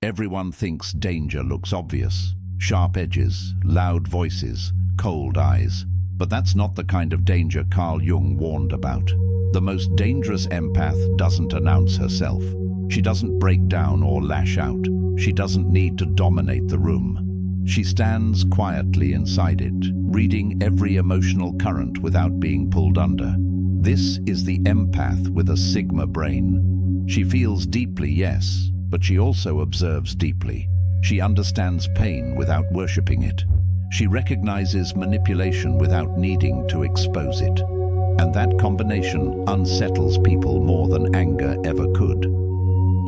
Everyone thinks danger looks obvious. Sharp edges, loud voices, cold eyes. But that's not the kind of danger Carl Jung warned about. The most dangerous empath doesn't announce herself. She doesn't break down or lash out. She doesn't need to dominate the room. She stands quietly inside it, reading every emotional current without being pulled under. This is the empath with a sigma brain. She feels deeply, yes, but she also observes deeply. She understands pain without worshipping it. She recognizes manipulation without needing to expose it. And that combination unsettles people more than anger ever could.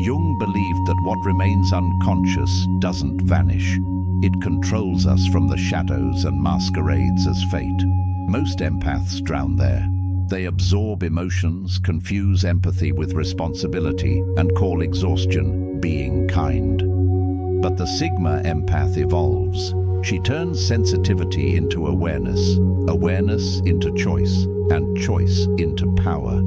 Jung believed that what remains unconscious doesn't vanish. It controls us from the shadows and masquerades as fate. Most empaths drown there. They absorb emotions, confuse empathy with responsibility, and call exhaustion being kind. But the Sigma empath evolves. She turns sensitivity into awareness, awareness into choice, and choice into power.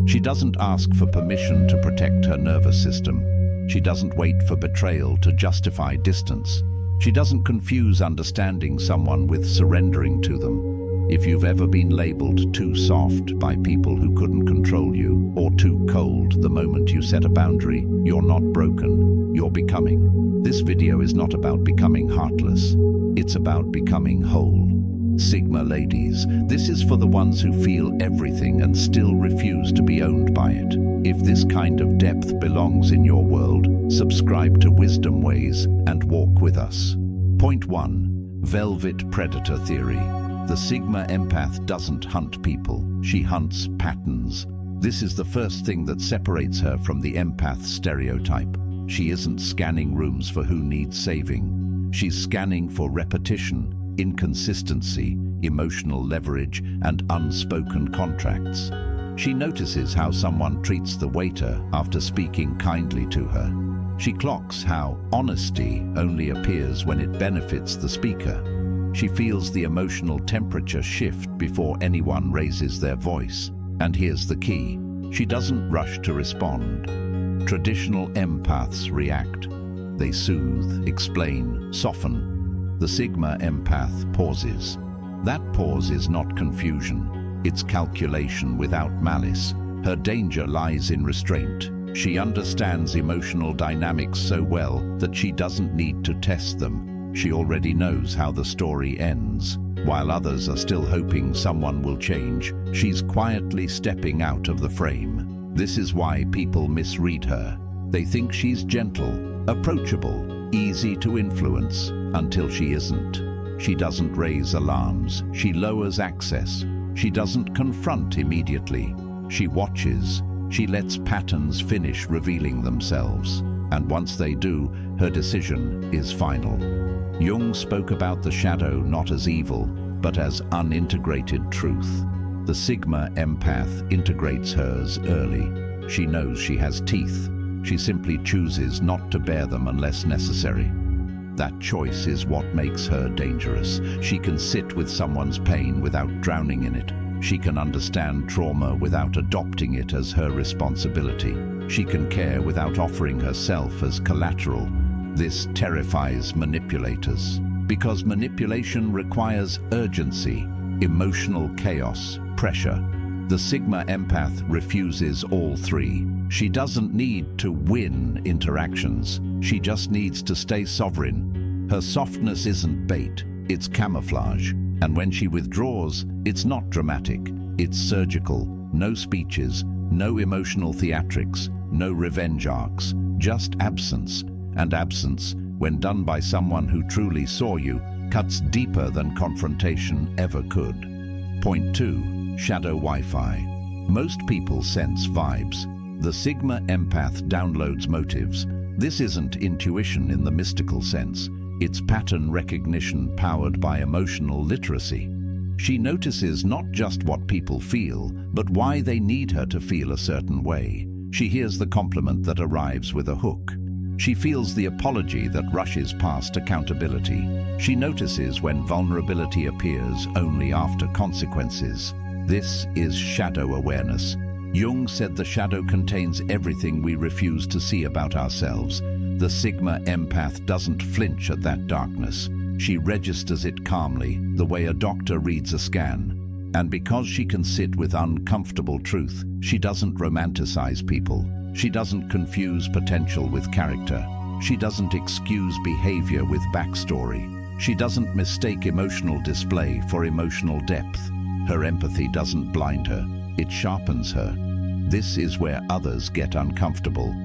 She doesn't ask for permission to protect her nervous system. She doesn't wait for betrayal to justify distance. She doesn't confuse understanding someone with surrendering to them. If you've ever been labeled too soft by people who couldn't control you, or too cold the moment you set a boundary, you're not broken, you're becoming. This video is not about becoming heartless. It's about becoming whole. Sigma ladies, this is for the ones who feel everything and still refuse to be owned by it. If this kind of depth belongs in your world, subscribe to Wisdom Ways and walk with us. Point 1. Velvet Predator Theory. The Sigma empath doesn't hunt people, she hunts patterns. This is the first thing that separates her from the empath stereotype. She isn't scanning rooms for who needs saving. She's scanning for repetition, inconsistency, emotional leverage, and unspoken contracts. She notices how someone treats the waiter after speaking kindly to her. She clocks how honesty only appears when it benefits the speaker. She feels the emotional temperature shift before anyone raises their voice. And here's the key: she doesn't rush to respond. Traditional empaths react. They soothe, explain, soften. The Sigma empath pauses. That pause is not confusion. It's calculation without malice. Her danger lies in restraint. She understands emotional dynamics so well that she doesn't need to test them. She already knows how the story ends. While others are still hoping someone will change, she's quietly stepping out of the frame. This is why people misread her. They think she's gentle, approachable, easy to influence, until she isn't. She doesn't raise alarms. She lowers access. She doesn't confront immediately. She watches. She lets patterns finish revealing themselves. And once they do, her decision is final. Jung spoke about the shadow not as evil, but as unintegrated truth. The Sigma empath integrates hers early. She knows she has teeth. She simply chooses not to bear them unless necessary. That choice is what makes her dangerous. She can sit with someone's pain without drowning in it. She can understand trauma without adopting it as her responsibility. She can care without offering herself as collateral. This terrifies manipulators, because manipulation requires urgency, emotional chaos, pressure. The Sigma empath refuses all three. She doesn't need to win interactions. She just needs to stay sovereign. Her softness isn't bait, it's camouflage. And when she withdraws, it's not dramatic, it's surgical. No speeches, no emotional theatrics, no revenge arcs, just absence. And absence, when done by someone who truly saw you, cuts deeper than confrontation ever could. Point 2. Shadow Wi-Fi. Most people sense vibes. The Sigma empath downloads motives. This isn't intuition in the mystical sense. It's pattern recognition powered by emotional literacy. She notices not just what people feel, but why they need her to feel a certain way. She hears the compliment that arrives with a hook. She feels the apology that rushes past accountability. She notices when vulnerability appears only after consequences. This is shadow awareness. Jung said the shadow contains everything we refuse to see about ourselves. The Sigma empath doesn't flinch at that darkness. She registers it calmly, the way a doctor reads a scan. And because she can sit with uncomfortable truth, she doesn't romanticize people. She doesn't confuse potential with character. She doesn't excuse behavior with backstory. She doesn't mistake emotional display for emotional depth. Her empathy doesn't blind her, it sharpens her. This is where others get uncomfortable.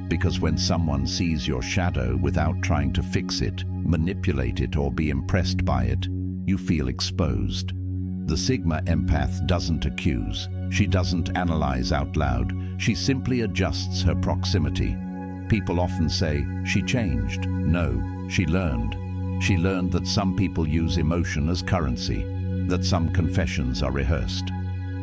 Because when someone sees your shadow without trying to fix it, manipulate it, or be impressed by it, you feel exposed. The Sigma empath doesn't accuse. She doesn't analyze out loud. She simply adjusts her proximity. People often say, "She changed." No, she learned. She learned that some people use emotion as currency, that some confessions are rehearsed,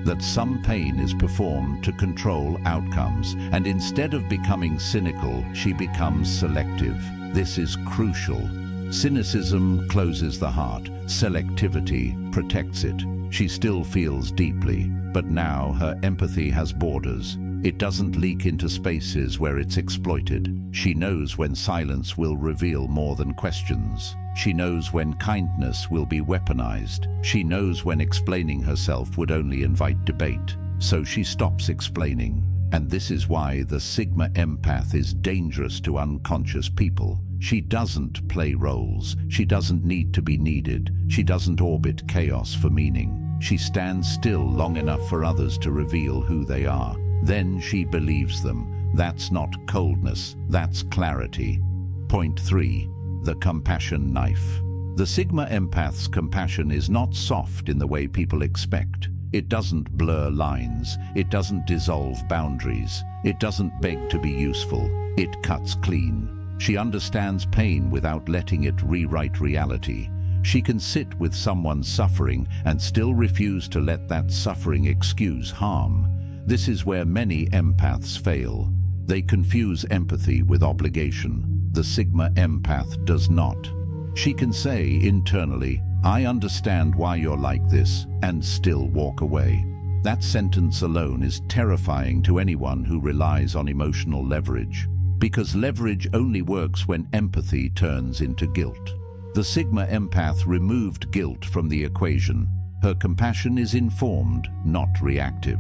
that some pain is performed to control outcomes, and instead of becoming cynical, she becomes selective. This is crucial. Cynicism closes the heart. Selectivity protects it. She still feels deeply, but now her empathy has borders. It doesn't leak into spaces where it's exploited. She knows when silence will reveal more than questions. She knows when kindness will be weaponized. She knows when explaining herself would only invite debate. So she stops explaining. And this is why the Sigma empath is dangerous to unconscious people. She doesn't play roles. She doesn't need to be needed. She doesn't orbit chaos for meaning. She stands still long enough for others to reveal who they are. Then she believes them. That's not coldness, that's clarity. Point 3. The compassion knife. The Sigma empath's compassion is not soft in the way people expect. It doesn't blur lines. It doesn't dissolve boundaries. It doesn't beg to be useful. It cuts clean. She understands pain without letting it rewrite reality. She can sit with someone suffering and still refuse to let that suffering excuse harm. This is where many empaths fail. They confuse empathy with obligation. The Sigma empath does not. She can say internally, "I understand why you're like this," and still walk away. That sentence alone is terrifying to anyone who relies on emotional leverage. Because leverage only works when empathy turns into guilt. The Sigma empath removed guilt from the equation. Her compassion is informed, not reactive.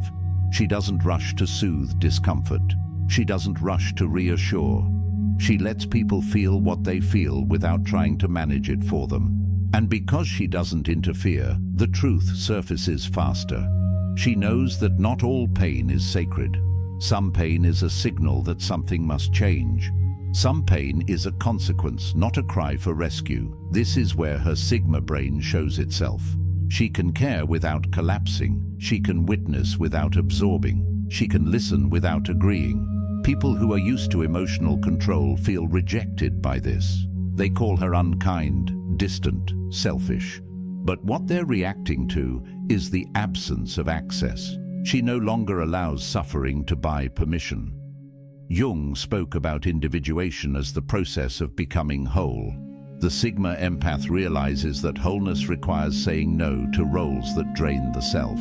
She doesn't rush to soothe discomfort. She doesn't rush to reassure. She lets people feel what they feel without trying to manage it for them. And because she doesn't interfere, the truth surfaces faster. She knows that not all pain is sacred. Some pain is a signal that something must change. Some pain is a consequence, not a cry for rescue. This is where her Sigma brain shows itself. She can care without collapsing. She can witness without absorbing. She can listen without agreeing. People who are used to emotional control feel rejected by this. They call her unkind, distant, selfish. But what they're reacting to is the absence of access. She no longer allows suffering to buy permission. Jung spoke about individuation as the process of becoming whole. The Sigma empath realizes that wholeness requires saying no to roles that drain the self.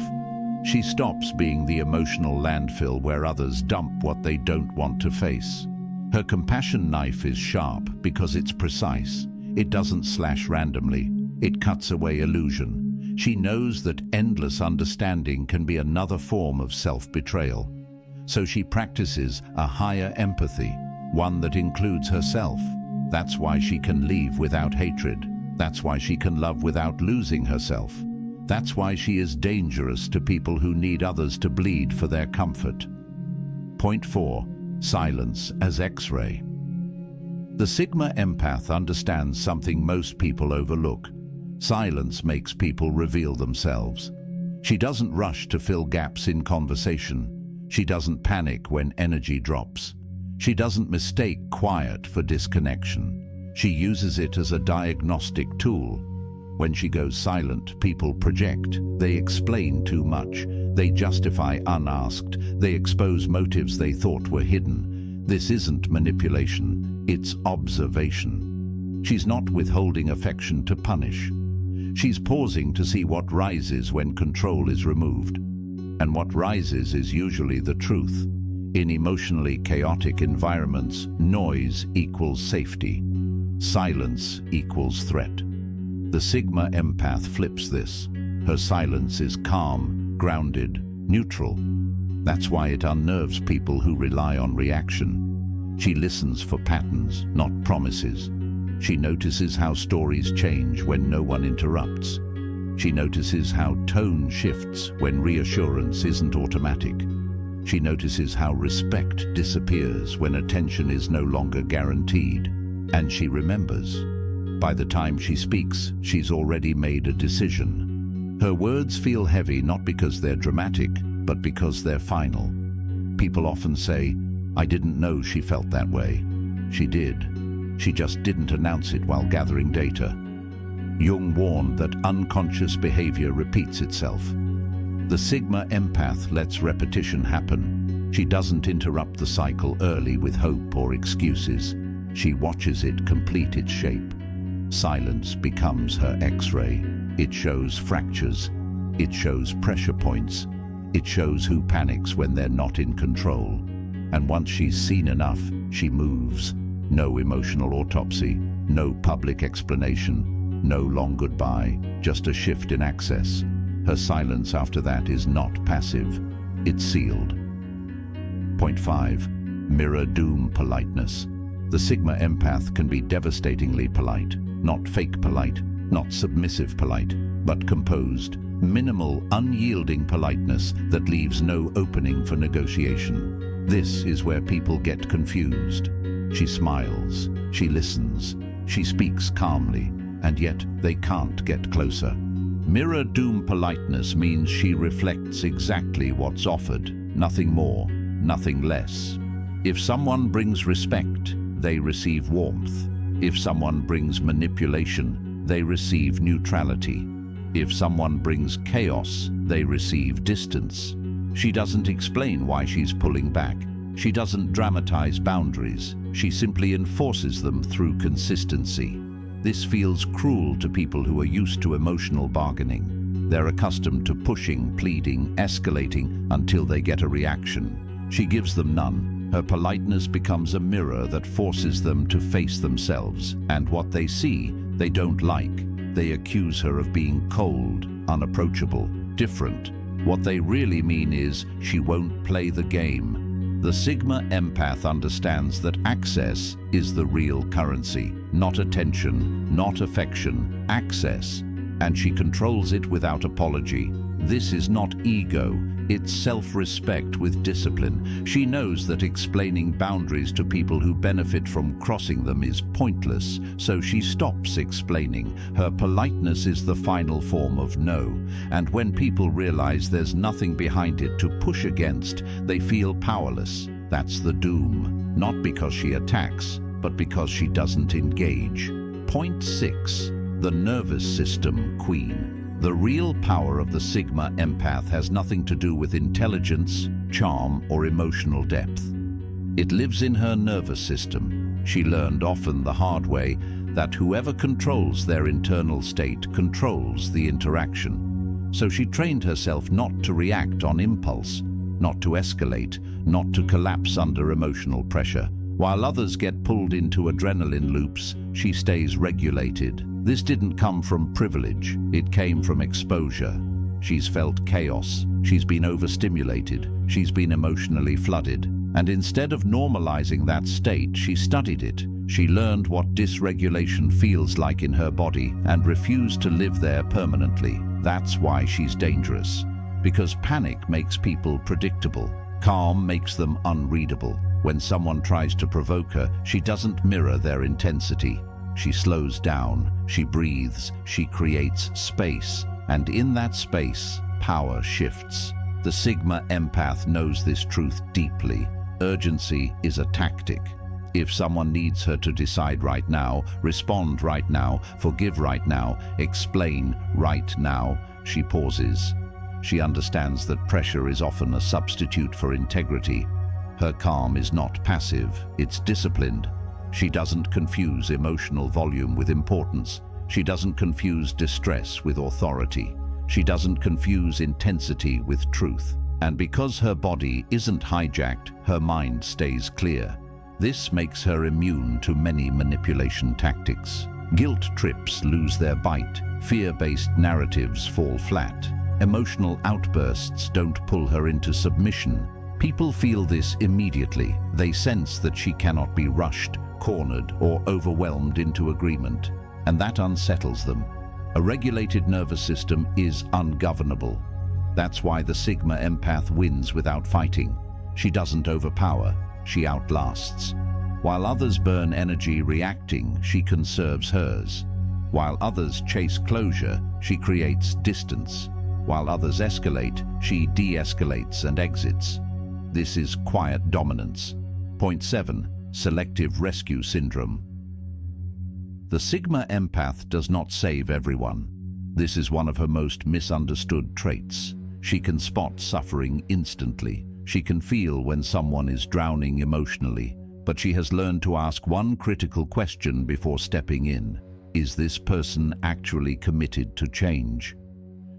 She stops being the emotional landfill where others dump what they don't want to face. Her compassion knife is sharp because it's precise. It doesn't slash randomly. It cuts away illusion. She knows that endless understanding can be another form of self-betrayal. So she practices a higher empathy, one that includes herself. That's why she can leave without hatred. That's why she can love without losing herself. That's why she is dangerous to people who need others to bleed for their comfort. Point 4. Silence as X-ray. The Sigma empath understands something most people overlook. Silence makes people reveal themselves. She doesn't rush to fill gaps in conversation. She doesn't panic when energy drops. She doesn't mistake quiet for disconnection. She uses it as a diagnostic tool. When she goes silent, people project. They explain too much. They justify unasked. They expose motives they thought were hidden. This isn't manipulation, it's observation. She's not withholding affection to punish. She's pausing to see what rises when control is removed. And what rises is usually the truth. In emotionally chaotic environments, noise equals safety. Silence equals threat. The Sigma empath flips this. Her silence is calm, grounded, neutral. That's why it unnerves people who rely on reaction. She listens for patterns, not promises. She notices how stories change when no one interrupts. She notices how tone shifts when reassurance isn't automatic. She notices how respect disappears when attention is no longer guaranteed. And she remembers. By the time she speaks, she's already made a decision. Her words feel heavy not because they're dramatic, but because they're final. People often say, "I didn't know she felt that way." She did. She just didn't announce it while gathering data. Jung warned that unconscious behavior repeats itself. The Sigma empath lets repetition happen. She doesn't interrupt the cycle early with hope or excuses. She watches it complete its shape. Silence becomes her X-ray. It shows fractures. It shows pressure points. It shows who panics when they're not in control. And once she's seen enough, she moves. No emotional autopsy, no public explanation, no long goodbye, just a shift in access. Her silence after that is not passive, it's sealed. Point 5. Mirror doom politeness. The Sigma empath can be devastatingly polite, not fake polite, not submissive polite, but composed, minimal, unyielding politeness that leaves no opening for negotiation. This is where people get confused. She smiles, she listens, she speaks calmly, and yet they can't get closer. Mirror doom politeness means she reflects exactly what's offered, nothing more, nothing less. If someone brings respect, they receive warmth. If someone brings manipulation, they receive neutrality. If someone brings chaos, they receive distance. She doesn't explain why she's pulling back. She doesn't dramatize boundaries. She simply enforces them through consistency. This feels cruel to people who are used to emotional bargaining. They're accustomed to pushing, pleading, escalating until they get a reaction. She gives them none. Her politeness becomes a mirror that forces them to face themselves, and what they see, they don't like. They accuse her of being cold, unapproachable, different. What they really mean is she won't play the game. The Sigma empath understands that access is the real currency, not attention, not affection, access, and she controls it without apology. This is not ego, it's self-respect with discipline. She knows that explaining boundaries to people who benefit from crossing them is pointless, so she stops explaining. Her politeness is the final form of no, and when people realize there's nothing behind it to push against, they feel powerless. That's the doom, not because she attacks, but because she doesn't engage. Point 6. The nervous system queen. The real power of the Sigma empath has nothing to do with intelligence, charm, or emotional depth. It lives in her nervous system. She learned often the hard way that whoever controls their internal state controls the interaction. So she trained herself not to react on impulse, not to escalate, not to collapse under emotional pressure. While others get pulled into adrenaline loops, she stays regulated. This didn't come from privilege, it came from exposure. She's felt chaos, she's been overstimulated, she's been emotionally flooded. And instead of normalizing that state, she studied it. She learned what dysregulation feels like in her body and refused to live there permanently. That's why she's dangerous. Because panic makes people predictable. Calm makes them unreadable. When someone tries to provoke her, she doesn't mirror their intensity. She slows down, she breathes, she creates space, and in that space, power shifts. The Sigma empath knows this truth deeply. Urgency is a tactic. If someone needs her to decide right now, respond right now, forgive right now, explain right now, she pauses. She understands that pressure is often a substitute for integrity. Her calm is not passive, it's disciplined. She doesn't confuse emotional volume with importance. She doesn't confuse distress with authority. She doesn't confuse intensity with truth. And because her body isn't hijacked, her mind stays clear. This makes her immune to many manipulation tactics. Guilt trips lose their bite, fear-based narratives fall flat. Emotional outbursts don't pull her into submission. People feel this immediately. They sense that she cannot be rushed, cornered, or overwhelmed into agreement, and that unsettles them. A regulated nervous system is ungovernable. That's why the Sigma empath wins without fighting. She doesn't overpower, she outlasts. While others burn energy reacting, she conserves hers. While others chase closure, she creates distance. While others escalate, she de-escalates and exits. This is quiet dominance. Point 7. Selective rescue syndrome. The Sigma empath does not save everyone. This is one of her most misunderstood traits. She can spot suffering instantly. She can feel when someone is drowning emotionally, but she has learned to ask one critical question before stepping in. Is this person actually committed to change?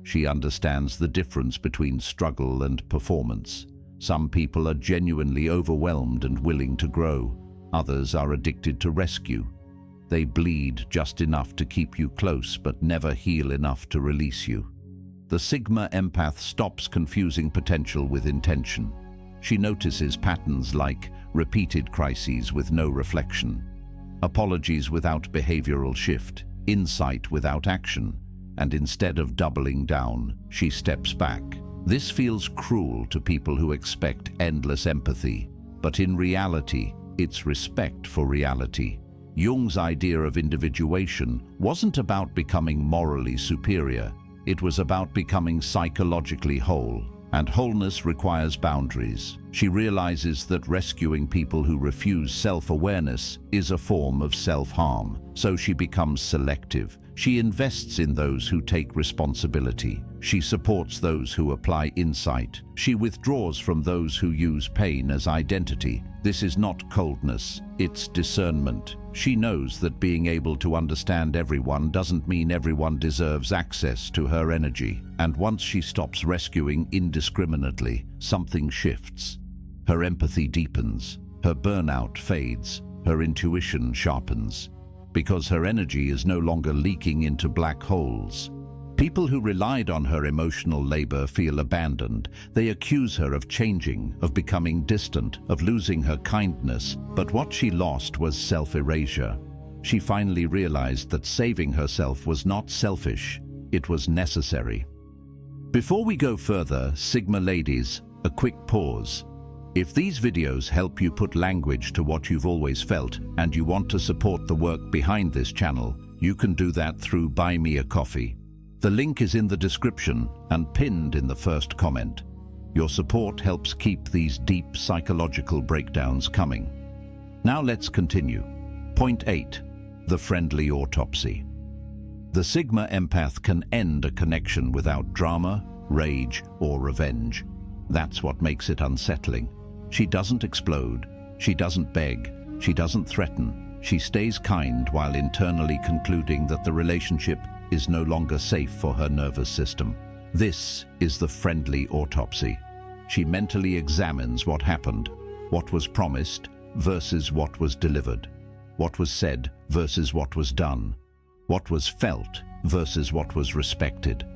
She understands the difference between struggle and performance. Some people are genuinely overwhelmed and willing to grow. Others are addicted to rescue. They bleed just enough to keep you close, but never heal enough to release you. The Sigma empath stops confusing potential with intention. She notices patterns like repeated crises with no reflection, apologies without behavioral shift, insight without action, and instead of doubling down, she steps back. This feels cruel to people who expect endless empathy, but in reality, it's respect for reality. Jung's idea of individuation wasn't about becoming morally superior. It was about becoming psychologically whole, and wholeness requires boundaries. She realizes that rescuing people who refuse self-awareness is a form of self-harm, so she becomes selective. She invests in those who take responsibility. She supports those who apply insight. She withdraws from those who use pain as identity. This is not coldness, it's discernment. She knows that being able to understand everyone doesn't mean everyone deserves access to her energy. And once she stops rescuing indiscriminately, something shifts. Her empathy deepens, her burnout fades, her intuition sharpens, because her energy is no longer leaking into black holes. People who relied on her emotional labor feel abandoned. They accuse her of changing, of becoming distant, of losing her kindness. But what she lost was self-erasure. She finally realized that saving herself was not selfish, it was necessary. Before we go further, Sigma ladies, a quick pause. If these videos help you put language to what you've always felt and you want to support the work behind this channel, you can do that through Buy Me a Coffee. The link is in the description and pinned in the first comment. Your support helps keep these deep psychological breakdowns coming. Now let's continue. Point 8. The friendly autopsy. The Sigma empath can end a connection without drama, rage, or revenge. That's what makes it unsettling. She doesn't explode, she doesn't beg, she doesn't threaten. She stays kind while internally concluding that the relationship is no longer safe for her nervous system. This is the friendly autopsy. She mentally examines what happened, what was promised versus what was delivered, what was said versus what was done, what was felt versus what was respected.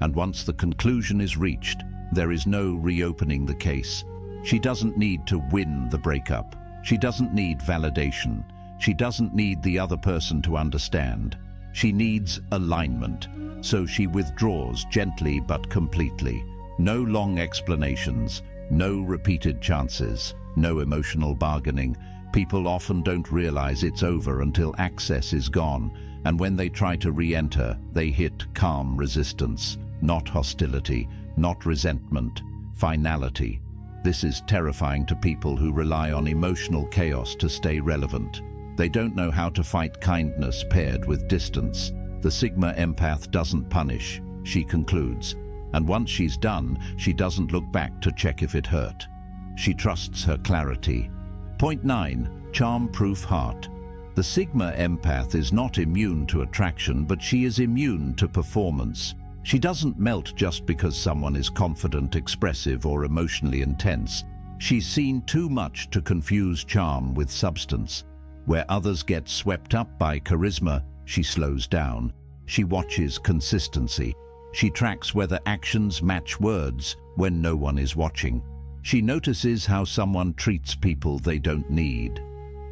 And once the conclusion is reached, there is no reopening the case. She doesn't need to win the breakup. She doesn't need validation. She doesn't need the other person to understand. She needs alignment, so she withdraws gently but completely. No long explanations, no repeated chances, no emotional bargaining. People often don't realize it's over until access is gone, and when they try to re-enter, they hit calm resistance, not hostility, not resentment, finality. This is terrifying to people who rely on emotional chaos to stay relevant. They don't know how to fight kindness paired with distance. The Sigma empath doesn't punish, she concludes. And once she's done, she doesn't look back to check if it hurt. She trusts her clarity. Point 9. Charm-proof heart. The Sigma empath is not immune to attraction, but she is immune to performance. She doesn't melt just because someone is confident, expressive, or emotionally intense. She's seen too much to confuse charm with substance. Where others get swept up by charisma, she slows down. She watches consistency. She tracks whether actions match words when no one is watching. She notices how someone treats people they don't need.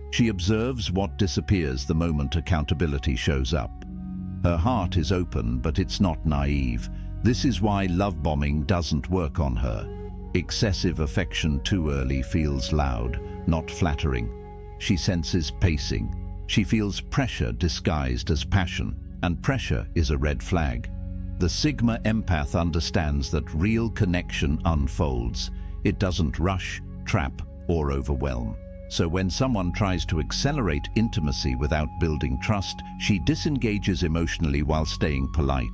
She observes what disappears the moment accountability shows up. Her heart is open, but it's not naive. This is why love bombing doesn't work on her. Excessive affection too early feels loud, not flattering. She senses pacing. She feels pressure disguised as passion, and pressure is a red flag. The Sigma empath understands that real connection unfolds. It doesn't rush, trap, or overwhelm. So when someone tries to accelerate intimacy without building trust, she disengages emotionally while staying polite.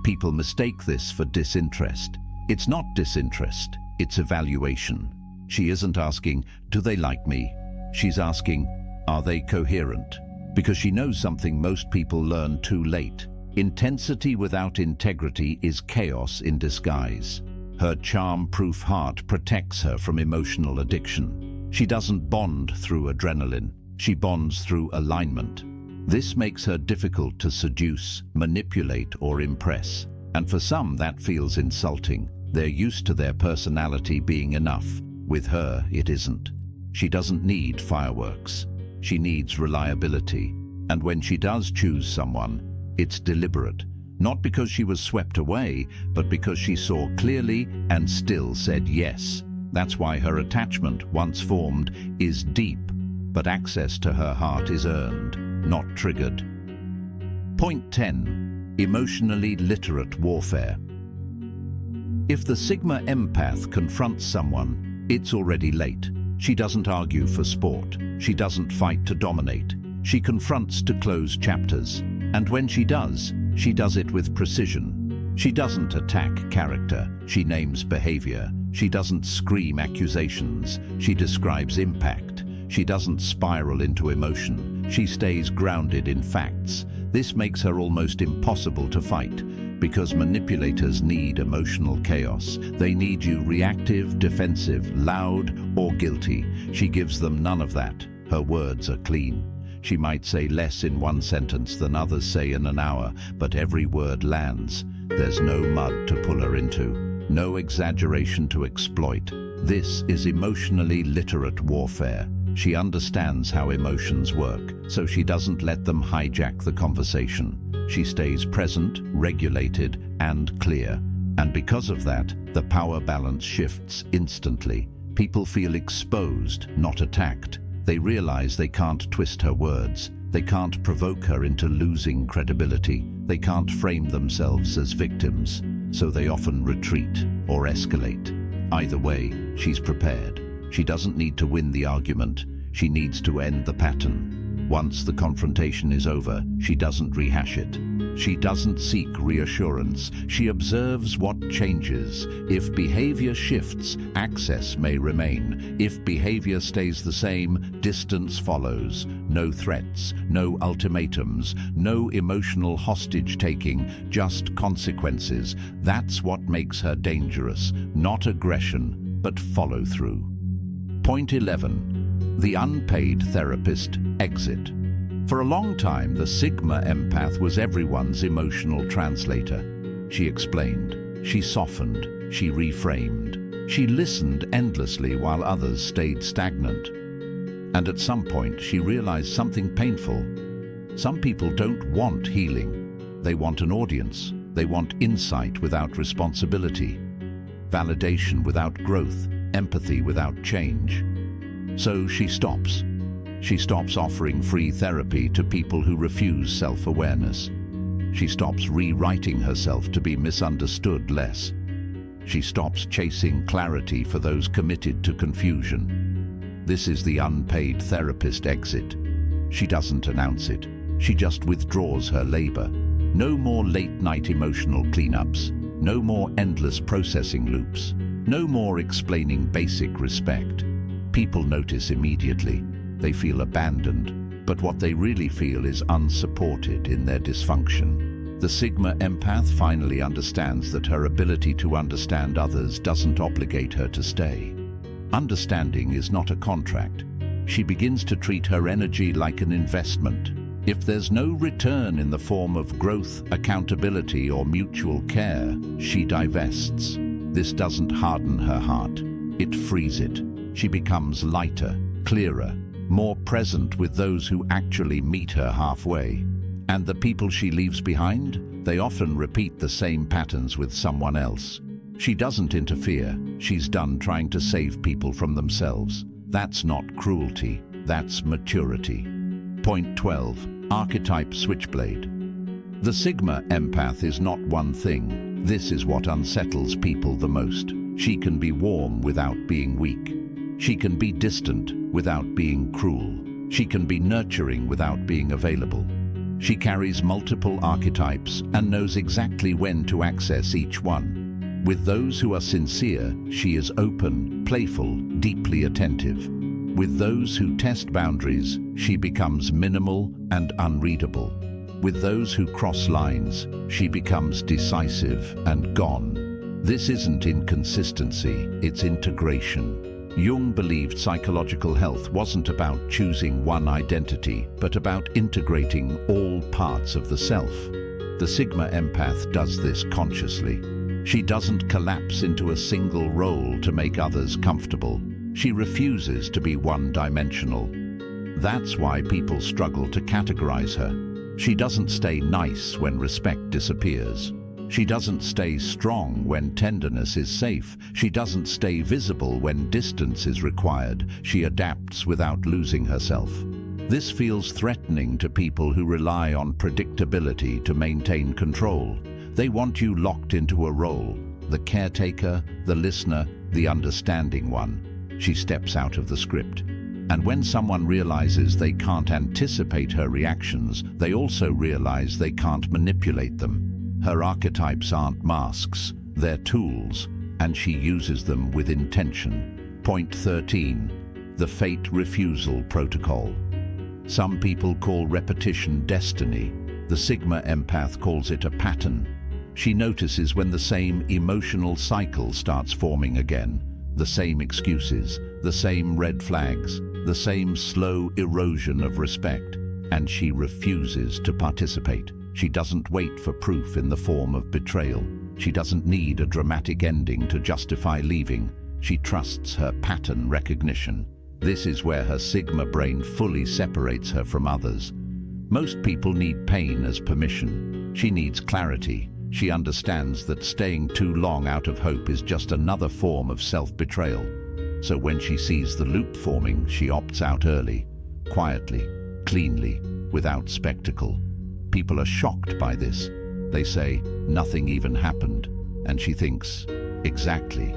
People mistake this for disinterest. It's not disinterest, it's evaluation. She isn't asking, do they like me? She's asking, are they coherent? Because she knows something most people learn too late. Intensity without integrity is chaos in disguise. Her charm-proof heart protects her from emotional addiction. She doesn't bond through adrenaline. She bonds through alignment. This makes her difficult to seduce, manipulate, or impress. And for some, that feels insulting. They're used to their personality being enough. With her, it isn't. She doesn't need fireworks. She needs reliability. And when she does choose someone, it's deliberate. Not because she was swept away, but because she saw clearly and still said yes. That's why her attachment, once formed, is deep, but access to her heart is earned, not triggered. Point 10. Emotionally literate warfare. If the Sigma empath confronts someone, it's already late. She doesn't argue for sport. She doesn't fight to dominate. She confronts to close chapters. And when she does it with precision. She doesn't attack character. She names behavior. She doesn't scream accusations. She describes impact. She doesn't spiral into emotion. She stays grounded in facts. This makes her almost impossible to fight, because manipulators need emotional chaos. They need you reactive, defensive, loud, or guilty. She gives them none of that. Her words are clean. She might say less in one sentence than others say in an hour, but every word lands. There's no mud to pull her into. No exaggeration to exploit. This is emotionally literate warfare. She understands how emotions work, so she doesn't let them hijack the conversation. She stays present, regulated, and clear. And because of that, the power balance shifts instantly. People feel exposed, not attacked. They realize they can't twist her words. They can't provoke her into losing credibility. They can't frame themselves as victims. So they often retreat or escalate. Either way, she's prepared. She doesn't need to win the argument. She needs to end the pattern. Once the confrontation is over, she doesn't rehash it. She doesn't seek reassurance. She observes what changes. If behavior shifts, access may remain. If behavior stays the same, distance follows. No threats, no ultimatums, no emotional hostage-taking, just consequences. That's what makes her dangerous. Not aggression, but follow-through. Point 11. The unpaid therapist exit. For a long time, the Sigma empath was everyone's emotional translator. She explained, she softened, she reframed. She listened endlessly while others stayed stagnant. And at some point, she realized something painful. Some people don't want healing. They want an audience. They want insight without responsibility, validation without growth, empathy without change. So she stops. She stops offering free therapy to people who refuse self-awareness. She stops rewriting herself to be misunderstood less. She stops chasing clarity for those committed to confusion. This is the unpaid therapist exit. She doesn't announce it. She just withdraws her labor. No more late-night emotional cleanups. No more endless processing loops. No more explaining basic respect. People notice immediately. They feel abandoned, but what they really feel is unsupported in their dysfunction. The Sigma empath finally understands that her ability to understand others doesn't obligate her to stay. Understanding is not a contract. She begins to treat her energy like an investment. If there's no return in the form of growth, accountability, or mutual care, she divests. This doesn't harden her heart. It frees it. She becomes lighter, clearer, more present with those who actually meet her halfway. And the people she leaves behind, they often repeat the same patterns with someone else. She doesn't interfere. She's done trying to save people from themselves. That's not cruelty. That's maturity. Point 12. Archetype switchblade. The Sigma empath is not one thing. This is what unsettles people the most. She can be warm without being weak. She can be distant without being cruel. She can be nurturing without being available. She carries multiple archetypes and knows exactly when to access each one. With those who are sincere, she is open, playful, deeply attentive. With those who test boundaries, she becomes minimal and unreadable. With those who cross lines, she becomes decisive and gone. This isn't inconsistency, it's integration. Jung believed psychological health wasn't about choosing one identity, but about integrating all parts of the self. The Sigma empath does this consciously. She doesn't collapse into a single role to make others comfortable. She refuses to be one-dimensional. That's why people struggle to categorize her. She doesn't stay nice when respect disappears. She doesn't stay strong when tenderness is safe. She doesn't stay visible when distance is required. She adapts without losing herself. This feels threatening to people who rely on predictability to maintain control. They want you locked into a role, the caretaker, the listener, the understanding one. She steps out of the script. And when someone realizes they can't anticipate her reactions, they also realize they can't manipulate them. Her archetypes aren't masks, they're tools, and she uses them with intention. Point 13. The Fate Refusal Protocol. Some people call repetition destiny. The Sigma empath calls it a pattern. She notices when the same emotional cycle starts forming again. The same excuses, the same red flags, the same slow erosion of respect, and she refuses to participate. She doesn't wait for proof in the form of betrayal. She doesn't need a dramatic ending to justify leaving. She trusts her pattern recognition. This is where her Sigma brain fully separates her from others. Most people need pain as permission. She needs clarity. She understands that staying too long out of hope is just another form of self-betrayal. So when she sees the loop forming, she opts out early, quietly, cleanly, without spectacle. People are shocked by this. They say, nothing even happened. And she thinks, exactly.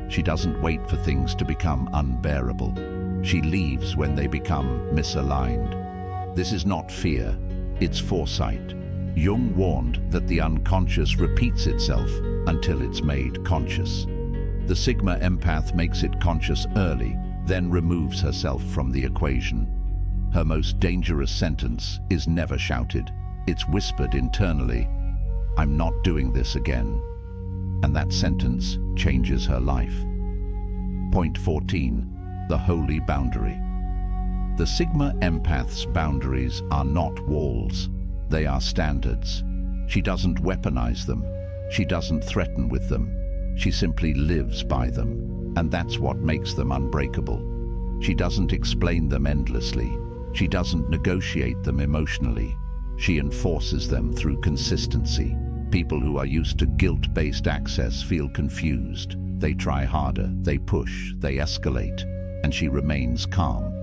She doesn't wait for things to become unbearable. She leaves when they become misaligned. This is not fear, it's foresight. Jung warned that the unconscious repeats itself until it's made conscious. The Sigma empath makes it conscious early, then removes herself from the equation. Her most dangerous sentence is never shouted. It's whispered internally, I'm not doing this again. And that sentence changes her life. Point 14. The Holy Boundary. The Sigma empath's boundaries are not walls. They are standards. She doesn't weaponize them. She doesn't threaten with them. She simply lives by them. And that's what makes them unbreakable. She doesn't explain them endlessly. She doesn't negotiate them emotionally. She enforces them through consistency. People who are used to guilt-based access feel confused. They try harder, they push, they escalate, and she remains calm.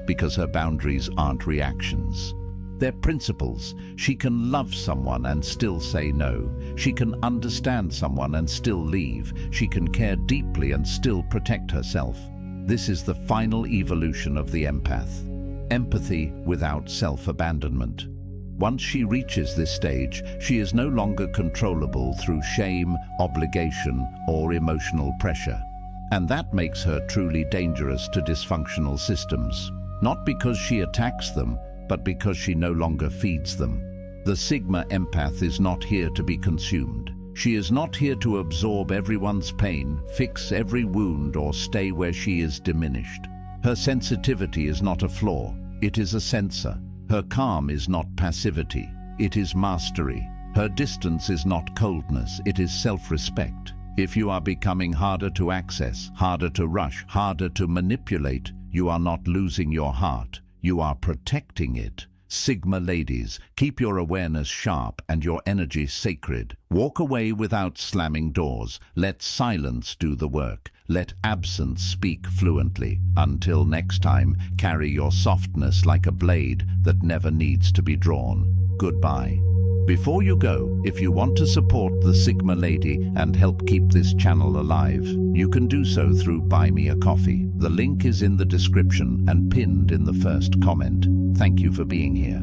Because her boundaries aren't reactions. They're principles. She can love someone and still say no. She can understand someone and still leave. She can care deeply and still protect herself. This is the final evolution of the empath. Empathy without self-abandonment. Once she reaches this stage, she is no longer controllable through shame, obligation, or emotional pressure. And that makes her truly dangerous to dysfunctional systems. Not because she attacks them, but because she no longer feeds them. The Sigma empath is not here to be consumed. She is not here to absorb everyone's pain, fix every wound, or stay where she is diminished. Her sensitivity is not a flaw, it is a sensor. Her calm is not passivity, it is mastery. Her distance is not coldness, it is self-respect. If you are becoming harder to access, harder to rush, harder to manipulate, you are not losing your heart, you are protecting it. Sigma ladies, keep your awareness sharp and your energy sacred. Walk away without slamming doors. Let silence do the work. Let absence speak fluently. Until next time, carry your softness like a blade that never needs to be drawn. Goodbye. Before you go, if you want to support the Sigma Lady and help keep this channel alive, you can do so through Buy Me a Coffee. The link is in the description and pinned in the first comment. Thank you for being here.